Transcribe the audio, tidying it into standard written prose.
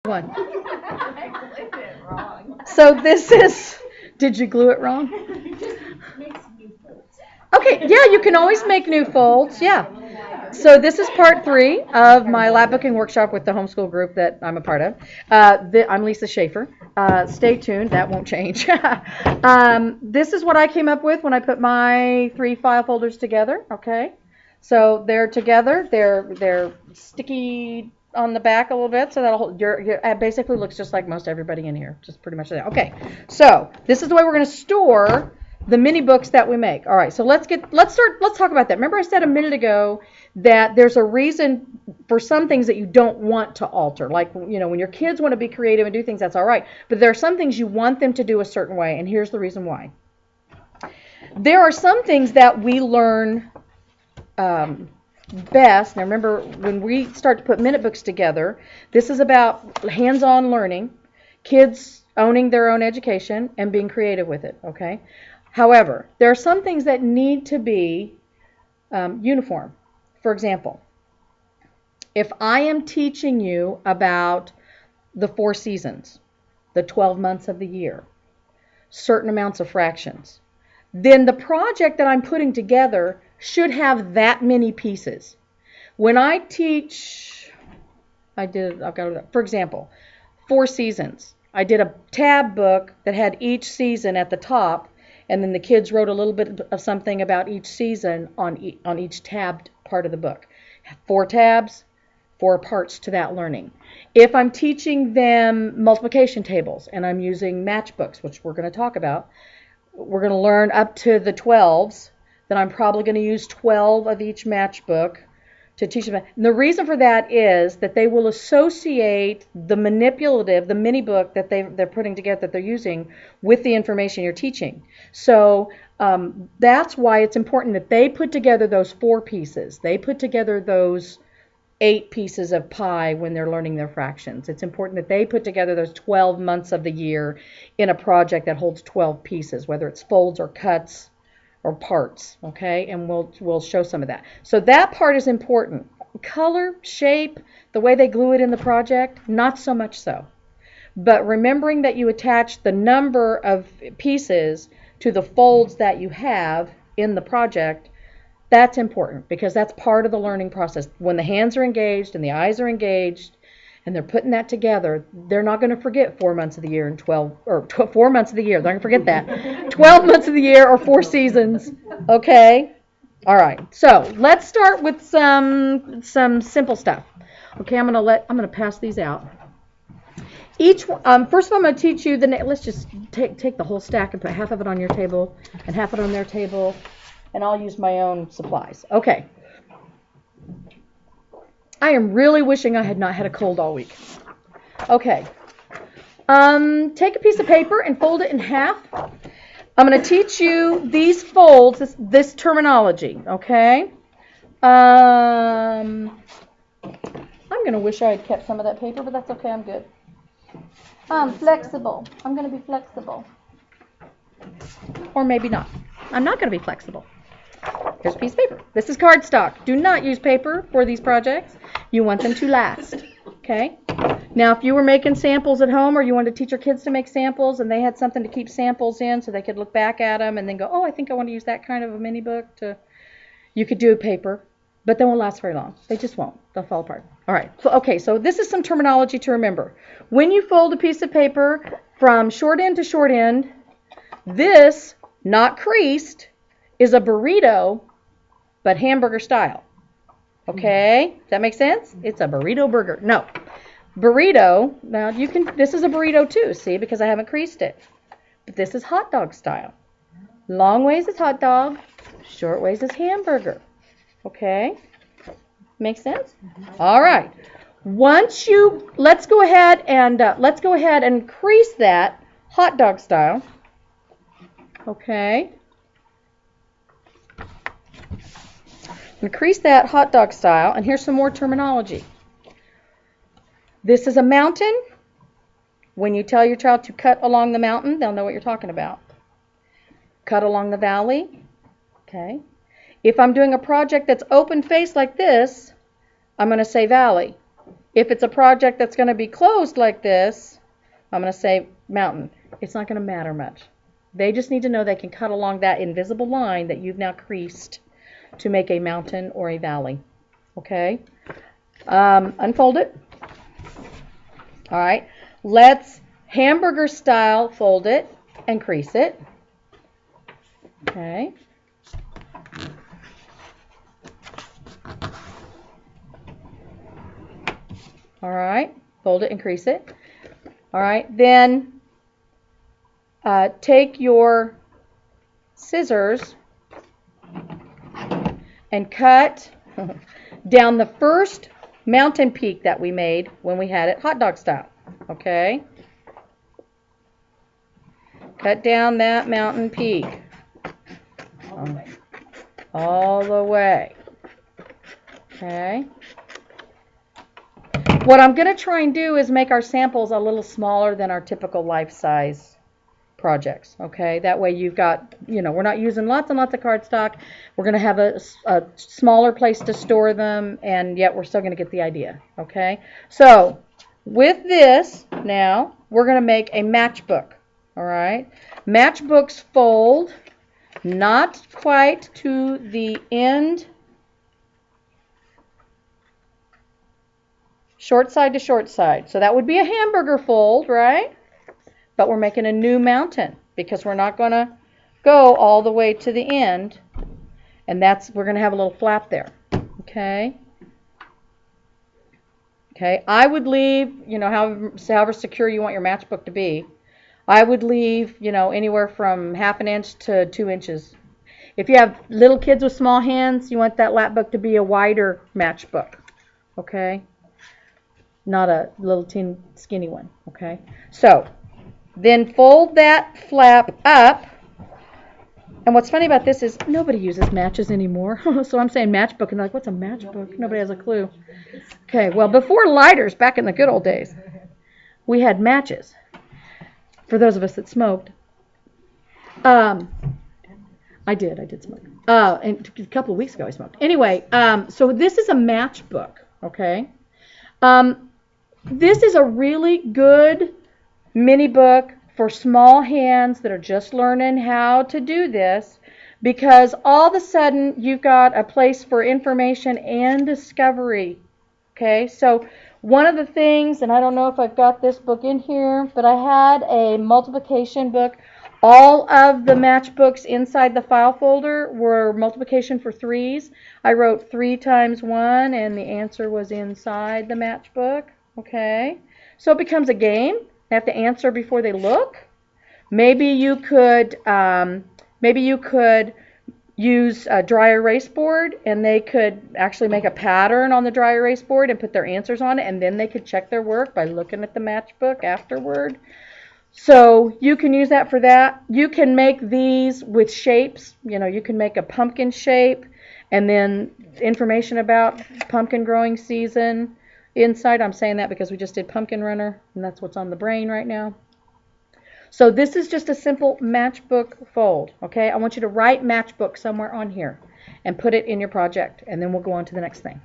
One. I glued it wrong. So this is, did you glue it wrong? Okay, yeah, you can always make new folds, yeah. So this is part 3 of my Lapbooking workshop with the homeschool group that I'm a part of. I'm Lisa Schaefer. Stay tuned, that won't change. This is what I came up with when I put my 3 file folders together, okay? So they're together, they're sticky on the back a little bit, so that'll hold it basically looks just like most everybody in here, just pretty much that. Okay, so this is the way we're going to store the mini books that we make. All right, so let's talk about that. Remember I said a minute ago that there's a reason for some things that you don't want to alter. Like, you know, when your kids want to be creative and do things, that's all right. But there are some things you want them to do a certain way, and here's the reason why. There are some things that we learn best. Now remember, when we start to put minute books together, this is about hands-on learning, kids owning their own education and being creative with it, okay? However, there are some things that need to be uniform. For example, if I am teaching you about the 4 seasons, the 12 months of the year, certain amounts of fractions, then the project that I'm putting together should have that many pieces. When I teach, for example, 4 seasons. I did a tab book that had each season at the top, and then the kids wrote a little bit of something about each season on each tabbed part of the book. 4 tabs, 4 parts to that learning. If I'm teaching them multiplication tables and I'm using matchbooks, which we're going to talk about, we're going to learn up to the 12s, then I'm probably going to use 12 of each matchbook to teach them. And the reason for that is that they will associate the manipulative, the mini book that they're putting together, that they're using, with the information you're teaching. So that's why it's important that they put together those 4 pieces. They put together those 8 pieces of pie when they're learning their fractions. It's important that they put together those 12 months of the year in a project that holds 12 pieces, whether it's folds or cuts or parts, okay? And we'll show some of that. So that part is important. Color, shape, the way they glue it in the project, not so much so. But remembering that you attach the number of pieces to the folds that you have in the project, that's important because that's part of the learning process. When the hands are engaged and the eyes are engaged and they're putting that together, they're not going to forget 4 months of the year and 4 months of the year. They're not going to forget that. 12 months of the year or 4 seasons. Okay? All right. So let's start with some simple stuff. Okay, I'm going to pass these out. First of all, I'm going to teach you let's just take the whole stack and put half of it on your table and half it on their table. And I'll use my own supplies. Okay. I am really wishing I had not had a cold all week. Okay. Take a piece of paper and fold it in half. I'm going to teach you these folds, this terminology, okay? I'm going to wish I had kept some of that paper, but that's okay. I'm good. I'm flexible. I'm going to be flexible. Or maybe not. I'm not going to be flexible. Here's a piece of paper. This is cardstock. Do not use paper for these projects. You want them to last. Okay? Now, if you were making samples at home or you wanted to teach your kids to make samples and they had something to keep samples in so they could look back at them and then go, oh, I think I want to use that kind of a mini book, you could do paper, but they won't last very long. They just won't. They'll fall apart. All right. So this is some terminology to remember. When you fold a piece of paper from short end to short end, this, not creased, is a burrito, but hamburger style. Okay? Does that make sense? It's a burrito burger. No. Burrito, now this is a burrito too, see, because I haven't creased it. But this is hot dog style. Long ways is hot dog, short ways is hamburger. Okay? Make sense? All right. Let's go ahead and crease that hot dog style. Okay? Increase that hot dog style, and here's some more terminology. This is a mountain. When you tell your child to cut along the mountain, they'll know what you're talking about. Cut along the valley. Okay. If I'm doing a project that's open face like this, I'm going to say valley. If it's a project that's going to be closed like this, I'm going to say mountain. It's not going to matter much. They just need to know they can cut along that invisible line that you've now creased to make a mountain or a valley. Okay? Unfold it. All right. Let's hamburger style fold it and crease it. Okay. All right. Fold it and crease it. All right. Then take your scissors and cut down the first mountain peak that we made when we had it hot dog style. Okay? Cut down that mountain peak. All the way. Okay? What I'm going to try and do is make our samples a little smaller than our typical life-size projects, okay? That way you've got, we're not using lots and lots of cardstock. We're going to have a smaller place to store them, and yet we're still going to get the idea, okay? So with this now, we're going to make a matchbook, all right? Matchbooks fold not quite to the end, short side to short side. So that would be a hamburger fold, right? But we're making a new mountain because we're not going to go all the way to the end. And we're going to have a little flap there. Okay? Okay, I would leave, however secure you want your matchbook to be. I would leave, anywhere from 1/2 inch to 2 inches. If you have little kids with small hands, you want that Lapbook to be a wider matchbook. Okay? Not a little teeny skinny one. Okay? So, then fold that flap up. And what's funny about this is nobody uses matches anymore. So I'm saying matchbook, and they're like, what's a matchbook? Nobody has a clue. Okay, well, before lighters, back in the good old days, we had matches. For those of us that smoked. I did smoke. And a couple of weeks ago I smoked. Anyway, so this is a matchbook, okay? This is a really good mini book for small hands that are just learning how to do this, because all of a sudden you've got a place for information and discovery. Okay, so one of the things, and I don't know if I've got this book in here, but I had a multiplication book. All of the matchbooks inside the file folder were multiplication for 3s. I wrote 3 times 1, and the answer was inside the matchbook. Okay, so it becomes a game. They have to answer before they look. Maybe you could use a dry erase board, and they could actually make a pattern on the dry erase board and put their answers on it, and then they could check their work by looking at the matchbook afterward. So you can use that for that. You can make these with shapes. You can make a pumpkin shape, and then information about pumpkin growing season inside. I'm saying that because we just did pumpkin runner, and that's what's on the brain right now. So this is just a simple matchbook fold, okay? I want you to write matchbook somewhere on here and put it in your project, and then we'll go on to the next thing.